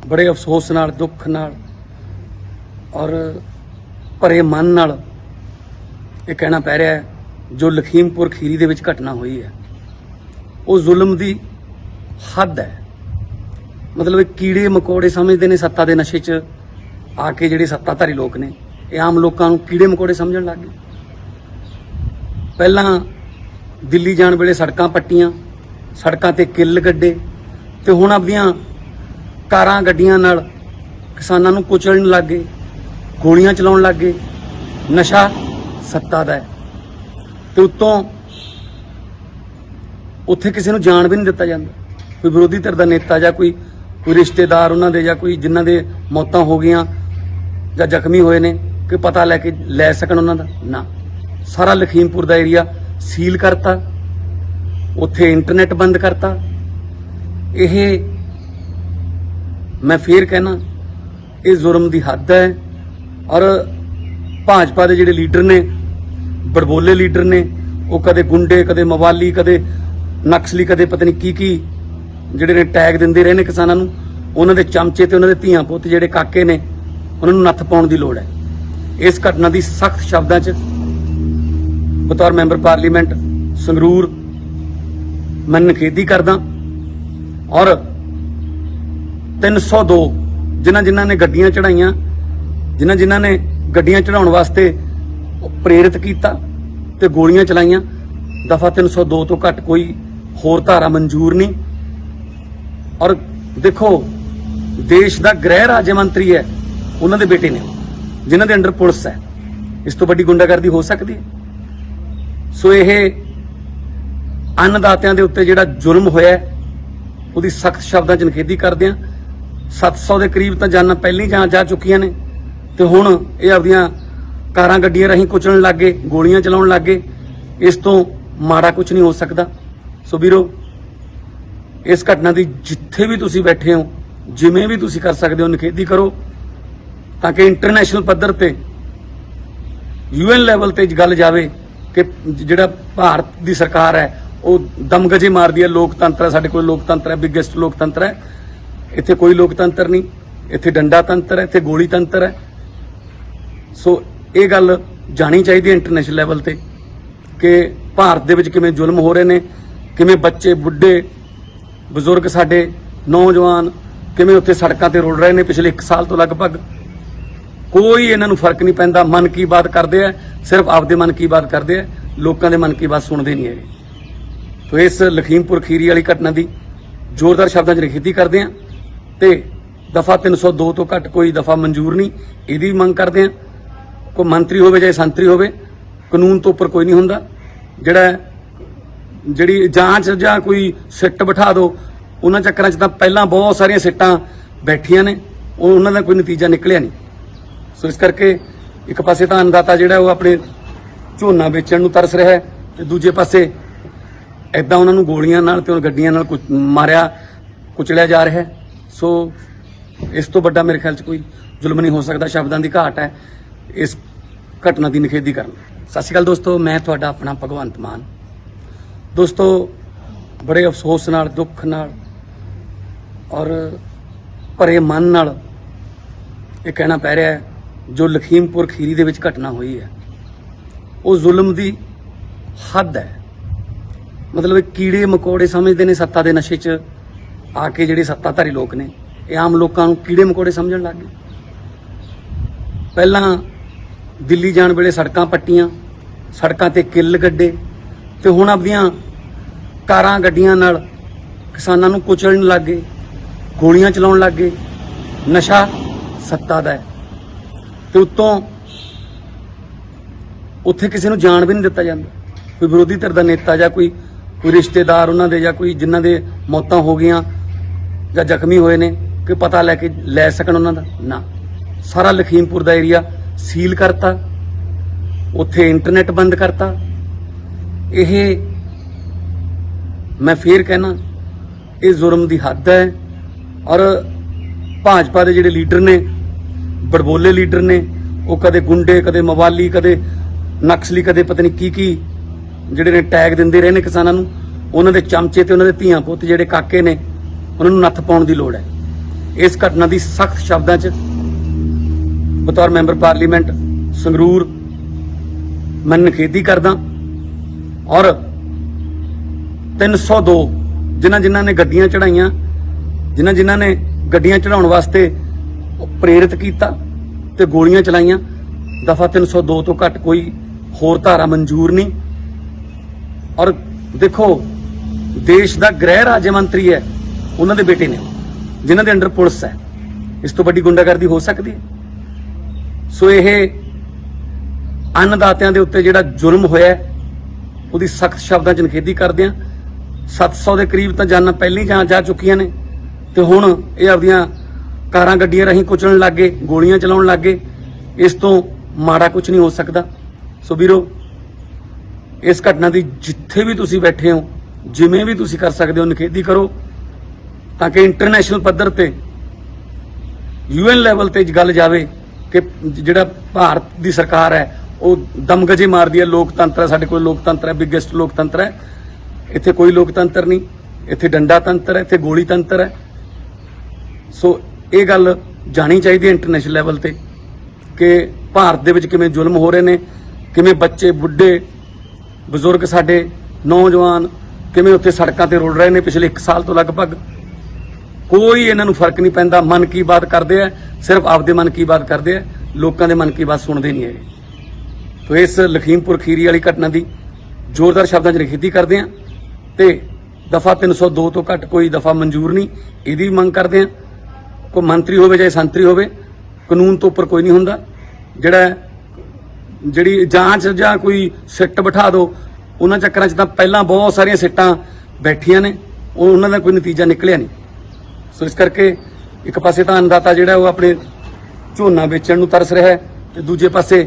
बड़े अफसोस नाल दुख नाल और भरे मन नाल ये कहना पै रहा है जो लखीमपुर खीरी दे विच घटना हुई है वो जुल्म दी हद है। मतलब कीड़े मकोड़े समझते ने सत्ता दे नशे च आके जिहड़े सत्ताधारी लोग ने ये आम लोगों नूं कीड़े मकोड़े समझण लग गए। पहलां दिल्ली जाण वेले सड़कां पट्टियां, सड़कां ते किल गड्ढे ते हुण अपदियां कारां गड्डियां नाल किसानां नूं कुचलण लग गए, गोलियां चलाउण लग गए। नशा सत्ता दा है ते उत्तों उत्थे किसी नूं जाण भी नहीं दिता जांदा। कोई विरोधी धिर दा नेता जां कोई रिश्तेदार उन्हां दे जां कोई जिन्हां दे मौतां हो गईयां जां जख्मी होए ने कि पता लैके लै सकण उन्हां दा ना। सारा लखीमपुर दा एरिया सील करता, उत्थे इंटरनेट बंद करता। यह मैं फिर कहना ये जुर्म दी हद है। और भाजपा दे जिहड़े लीडर ने, बड़बोले लीडर ने, वो कदे गुंडे, कदे मवाली, कदे नक्सली, कदे पता नहीं की जिहड़े ने टैग दिंदे रहे ने किसानां नूं। उन्हां दे चमचे ते उन्हां दे धीआं पुत्त जिहड़े काके ने उन्हां नूं नत्थ पाउण दी लोड़ है। इस घटना की सख्त शब्दां च बतौर मैंबर पार्लीमेंट संगरूर मैं निखेधी करदा। और 302 जिन्हां ने गड्डियां चढ़ाइयां, जिन्हां ने गड्डियां चढ़ाउण वास्ते प्रेरित किया ते गोलियां चलाइयां, दफा 302 तो घट कोई होर धारा मंजूर नहीं। और देखो देश का गृह राज्य मंत्री है उन्हां दे बेटे ने जिन्हां दे अंडर पुलिस है, इस तो बड़ी गुंडागर्दी हो सकती है। सो यह अन्नदातियां दे उत्ते जिहड़ा जुल्म होया उहदी सख्त शब्दां च निखेधी करदे हां। 700 के करीब तो जाना पहली जा चुकियां ने ते हुण ये आपदियां कारां गड्डियां राहीं कुचलण लग गए, गोलियां चलाउण लग गए। इस तो माड़ा कुछ नहीं हो सकता। सो वीरो इस घटना की जिथे भी तुसीं बैठे हो, जिवें भी तुसीं कर सकते हो, निखेधी करो ताकि इंटरनेशनल पद्धर ते UN लैवल ते गल जावे कि जिहड़ा भारत की सरकार है वो दमगजे मारदी है। लोकतंत्र है, साडे कोल लोकतंत्र है, बिगेस्ट लोकतंत्र है। इत्थे कोई लोकतंत्र नहीं, इत्थे डंडा तंत्र है, इत्थे गोली तंत्र है। सो ये गल जानी चाहिए इंटरनेशनल लैवल ते कि भारत दे विच किवें जुल्म हो रहे ने, किवें बच्चे, बुढ़े, बजुर्ग, साडे नौजवान किवें उत्थे सड़कां ते रुल रहे ने पिछले 1 साल तो लगभग। कोई इन्हां नूं फर्क नहीं पैंदा। मन की बात करते हैं, सिर्फ आपदे मन की बात करते हैं, लोगों के मन की बात सुनते नहीं है। तो इस लखीमपुर खीरी वाली घटना की जोरदार शब्दों च निखेधी करते हैं ते दफा 302 तो घट कोई दफा मंजूर नहीं, यदी मंग करते हैं। कोई मंत्री होवे चाहे संतरी होवे, कानून तो उपर कोई नहीं हुंदा। जिहड़ी जांच जां कोई सिट बिठा दो, उन्हां चक्करां च तां पहलां बहुत सारियां सिट्टां बैठियां ने, उन्हां दा कोई नतीजा निकलिया नहीं। सो इस करके एक पासे तां अन्नदाता जिहड़ा वो अपने झोना बेचण नूं तरस रहा है ते दूजे पासे इदां उन्हां नूं गोलियां नाल ते गड्डियां नाल मारिया कुचलिया जा रहा है। सो इस तो बड़ा मेरे ख्याल च कोई जुल्म नहीं हो सकता। शब्दां की घाट है इस घटना की निखेधी करना। सत श्री अकाल दोस्तों, मैं तुहाडा अपना भगवंत मान। दोस्तों बड़े अफसोस नाल, दुख नाल और भरे मन नाल ये कहना पै रहा है जो लखीमपुर खीरी दे विच घटना हुई है वो जुल्म दी हद है। मतलब कीड़े मकोड़े समझते ने सत्ता दे नशे च आके जिहड़े सत्ताधारी लोग ने ये आम लोगों नूं कीड़े मकोड़े समझण लग गए। पहलां दिल्ली जाण वेले सड़कां पट्टियां, सड़कां ते किल गड्ढे ते हुण अपदियां कारां गड्डियां नाल किसानां नूं कुचलण लग गए, गोलियां चलाउण लग गए। नशा सत्ता दा है ते उत्तों उत्थे किसी नूं जाण भी नहीं दिता जांदा। कोई विरोधी धिर दा नेता जां कोई रिश्तेदार उन्हां दे जां कोई जिन्हां दे मौतां हो गईयां जां जख्मी होए ने कि पता लैके लै सकण उन्हां दा ना। सारा लखीमपुर दा एरिया सील करता, उत्थे इंटरनेट बंद करता। यह मैं फिर कहना ये जुर्म की हद है। और भाजपा के जिहड़े लीडर ने, बड़बोले लीडर ने, वो कदे गुंडे, कदे मवाली, कदे नक्सली, कदे पता नहीं की जिहड़े ने टैग दिंदे रहे ने किसानां नूं। उन्हां दे चमचे ते उन्हां दे धीआं पुत्त जिहड़े काके ने उन्हां नूं नत्थ पाउण दी लोड़ है। इस घटना की सख्त शब्दों च बतौर मैंबर पार्लीमेंट संगरूर मैं निखेधी करदा। और 302 जिन्हां ने गड्डियां चढ़ाइयां, जिन्हां ने गड्डियां चढ़ाउण वास्ते प्रेरित किया ते गोलियां चलाइयां, दफा 302 तो घट कोई होर धारा मंजूर नहीं। और देखो, देश का गृह राज्य मंत्री है, उन्होंने बेटे ने जिन्हों के अंडर पुलिस है, इस तो बड़ी गुंडागर्दी हो सकती है? सो यह अन्नदातियां दे उत्ते जिहड़ा जुल्म होया उसकी सख्त शब्दों च निखेधी करते हैं। 700 के करीब तो जाना पहले ही जा चुकियां ने ते हुण ये आपदियां कारां गड्डियां राहीं कुचलण लग गए, गोलियां चलाउण लग गए। इस तो माड़ा कुछ नहीं हो सकता। सो वीरो, इस घटना की जिथे भी तुसीं बैठे हो, जिवें भी तुसीं कर सकते हो, निखेधी करो ताकि इंटरनेशनल पद्धर ते UN लैवल ते गल जावे कि जिहड़ा भारत की सरकार है वो दमगजे मारदी है। लोकतंत्र है, साडे कोल लोकतंत्र है, बिगेस्ट लोकतंत्र है। इत्थे कोई लोकतंत्र नहीं, इत्थे डंडा तंत्र है, इत्थे गोली तंत्र है। सो ये गल जानी चाहिए इंटरनेशनल लैवल ते कि भारत दे विच किवें जुल्म हो रहे ने, किवें बच्चे बुढ़े बजुर्ग साडे नौजवान किवें उत्थे सड़कां ते रुल रहे ने पिछले 1 साल तो लगभग। कोई इन्हां नूं फर्क नहीं पैंदा। मन की बात करते हैं, सिर्फ आपदे मन की बात करते हैं, लोगों के मन की बात सुनते नहीं है। तो इस लखीमपुर खीरी वाली घटना की जोरदार शब्दों च निखेधी करते हैं ते दफा 302 तो घट कोई दफा मंजूर नहीं, यदी मंग करते हैं। कोई मंत्री होवे चाहे संतरी होवे, कानून तो उपर कोई नहीं हुंदा। जिहड़ी जांच जां कोई सिट बिठा दो, उन्हां चक्करां च तां पहलां बहुत सारियां सिट्टां बैठियां ने, उन्हां दा कोई नतीजा निकलिया नहीं। सो इस करके एक पासे तां अन्नदाता जिहड़ा वो अपने झोना बेचण नूं तरस रहा है ते दूजे पासे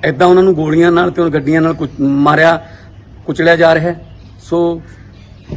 इदां उन्हां नूं गोलियां नाल ते गड्डियां नाल मारिया कुचलिया जा रहा है। सो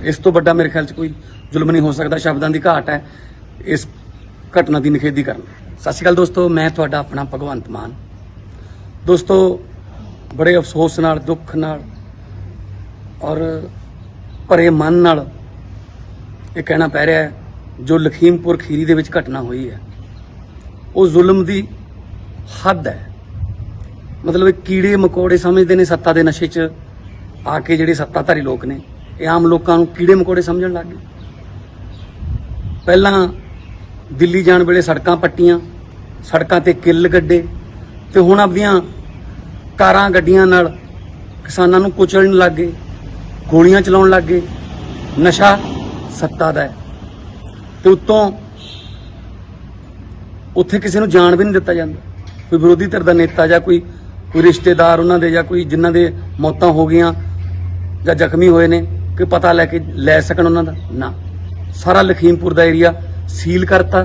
इस तो बड़ा मेरे ख्याल च कोई जुल्म नहीं हो सकता। शब्दां की घाट है इस घटना की निखेधी करना। सत श्री अकाल दोस्तों, मैं तुहाडा अपना भगवंत मान। दोस्तों, बड़े अफसोस नाल, दुख नाल और भरे मन नाल ये कहना पै रहा है जो लखीमपुर खीरी दे विच घटना हुई है वो जुल्म की हद है। मतलब कीड़े मकोड़े समझते हैं सत्ता के नशे च आके जिहड़े सत्ताधारी लोग ने, ये आम लोगों को कीड़े मकोड़े समझण लग गए। पहलां दिल्ली जाण वेले सड़कां पट्टियां, सड़कां ते किल गड्ढे, ते हुण आपदियां कारां गड्डियां नाल किसानां नूं कुचलण लग गए, गोलियां चलाउण लग गए। नशा सत्ता दा है ते उत्तों उत्थे किसी नूं जाण भी नहीं दिता जांदा। कोई विरोधी धिर दा नेता जां कोई रिश्तेदार उन्हां दे जां कोई जिन्हां दे मौतां हो गईयां जां जख्मी होए ने, कोई पता लैके लै सकण उन्हां दा ना। सारा लखीमपुर दा एरिया सील करता,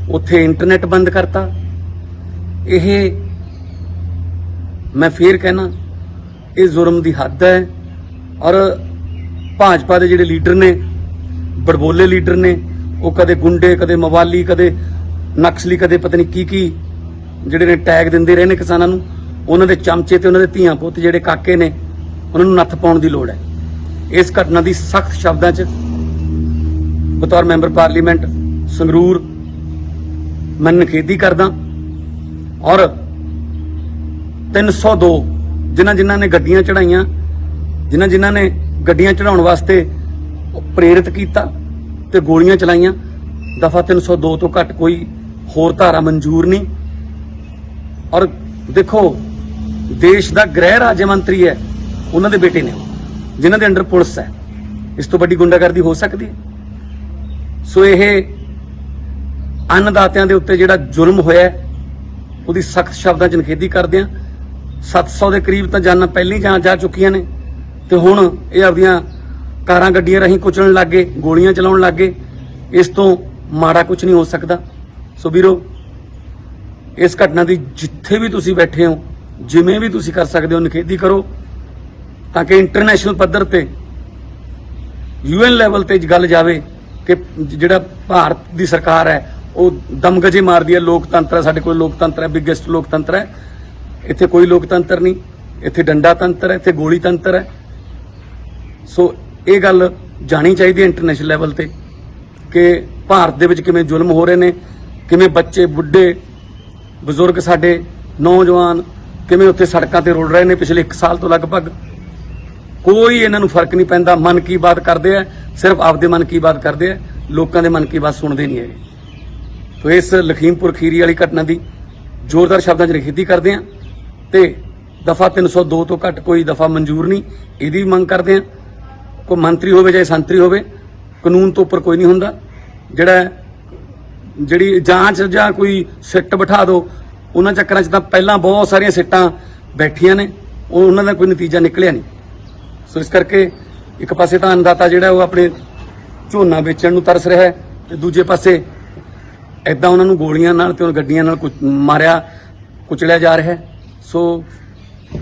उत्थे इंटरनेट बंद करता। यह मैं फिर कहना ये जुर्म की हद है। और भाजपा के जिहड़े लीडर ने, बड़बोले लीडर ने, वो कदे गुंडे, कदे मवाली, कदे नक्सली, कदे पता नहीं की जिहड़े ने टैग दिंदे रहे ने किसानां नूं। उन्हां दे चमचे ते उन्हां दे धीआं पुत्त जिहड़े काके ने, उन्हां नूं नत्थ पाउण दी लोड़ है। इस घटना की सख्त शब्दां च बतौर मैंबर पार्लीमेंट संगरूर मैं निखेधी करदा। और 302 जिन्हां ने गड्डियां चढ़ाइयां, जिन्हां ने गड्डियां चढ़ाउण वास्ते प्रेरित किया ते गोलियां चलाइयां, दफा 302 तो घट कोई होर धारा मंजूर नहीं। और देखो, देश का गृह राज्य मंत्री है, उन्होंने बेटे ने जिन्हों के अंडर पुलिस है, इस तो बड़ी गुंडागर्दी हो सकती है? सो यह अन्नदातियां दे उत्ते जिहड़ा जुल्म होया उसकी सख्त शब्दों च निखेधी करते हैं। 700 के करीब तो जाना पहले ही जा चुकियां ने ते हुण ये आपदियां कारां गड्डियां राहीं कुचलण लग गए, गोलियां चलाउण लग गए। इस तो माड़ा कुछ नहीं हो सकता। सो वीरो, इस घटना की जिथे भी तुसीं बैठे हो, जिवें भी तुसीं कर सकते हो, निखेधी करो ताकि इंटरनेशनल पद्धर ते UN लैवल ते गल जावे कि जिहड़ा भारत की सरकार है वो दमगजे मारदी है। लोकतंत्र है, साडे कोल लोकतंत्र है, बिगेस्ट लोकतंत्र है। इत्थे कोई लोकतंत्र नहीं, इत्थे डंडा तंत्र है, इत्थे गोली तंत्र है। सो ये गल जानी चाहिए इंटरनेशनल लैवल ते ਕਿ ਭਾਰਤ ਦੇ ਵਿੱਚ ਕਿਵੇਂ ਜ਼ੁਲਮ ਹੋ ਰਹੇ ਨੇ, ਕਿਵੇਂ ਬੱਚੇ ਬੁੱਢੇ ਬਜ਼ੁਰਗ ਸਾਡੇ ਨੌਜਵਾਨ ਕਿਵੇਂ ਉੱਥੇ ਸੜਕਾਂ ਤੇ ਰੁਲ ਰਹੇ ਨੇ ਪਿਛਲੇ 1 ਸਾਲ ਤੋਂ ਲਗਭਗ। ਕੋਈ ਇਹਨਾਂ ਨੂੰ ਫਰਕ ਨਹੀਂ ਪੈਂਦਾ। ਮਨ ਕੀ ਬਾਤ ਕਰਦੇ ਆ, ਸਿਰਫ ਆਪਦੇ ਮਨ ਕੀ ਬਾਤ ਕਰਦੇ ਆ, ਲੋਕਾਂ ਦੇ ਮਨ ਕੀ ਬਾਤ ਸੁਣਦੇ ਨਹੀਂ ਹੈਗੇ। ਤੋ ਇਸ ਲਖੀਮਪੁਰ ਖੀਰੀ ਵਾਲੀ ਘਟਨਾ ਦੀ ਜ਼ੋਰਦਾਰ ਸ਼ਬਦਾਂ 'ਚ ਨਿਖੇਧੀ ਕਰਦੇ ਆ ਤੇ ਦਫਾ 302 ਤੋਂ ਘੱਟ ਕੋਈ ਦਫਾ ਮਨਜ਼ੂਰ ਨਹੀਂ, ਇਹਦੀ ਵੀ ਮੰਗ ਕਰਦੇ ਆ। ਕੋਈ ਮੰਤਰੀ ਹੋਵੇ ਜਾਂ ਸੰਤਰੀ ਹੋਵੇ, ਕਾਨੂੰਨ ਤੋਂ ਉੱਪਰ ਕੋਈ ਨਹੀਂ ਹੁੰਦਾ। ਜਿਹੜੀ ਜਾਂਚ ਜਾਂ ਕੋਈ ਸਿੱਟ ਬਿਠਾ ਦਿਓ, ਉਹਨਾਂ ਚੱਕਰਾਂ 'ਚ ਤਾਂ ਪਹਿਲਾਂ ਬਹੁਤ ਸਾਰੀਆਂ ਸਿੱਟਾਂ ਬੈਠੀਆਂ ਨੇ, ਉਹਨਾਂ ਦਾ ਕੋਈ ਨਤੀਜਾ ਨਿਕਲਿਆ ਨਹੀਂ। ਸੋ ਇਸ ਕਰਕੇ ਇੱਕ ਪਾਸੇ ਤਾਂ ਅੰਨਦਾਤਾ ਜਿਹੜਾ ਉਹ ਆਪਣੇ ਝੋਨਾ ਵੇਚਣ ਨੂੰ ਤਰਸ ਰਿਹਾ ਹੈ ਤੇ ਦੂਜੇ ਪਾਸੇ ਇਦਾਂ ਉਹਨਾਂ ਨੂੰ ਗੋਲੀਆਂ ਨਾਲ ਤੇ ਗੱਡੀਆਂ ਨਾਲ ਮਾਰਿਆ ਕੁਚਲਿਆ ਜਾ ਰਿਹਾ ਹੈ। ਸੋ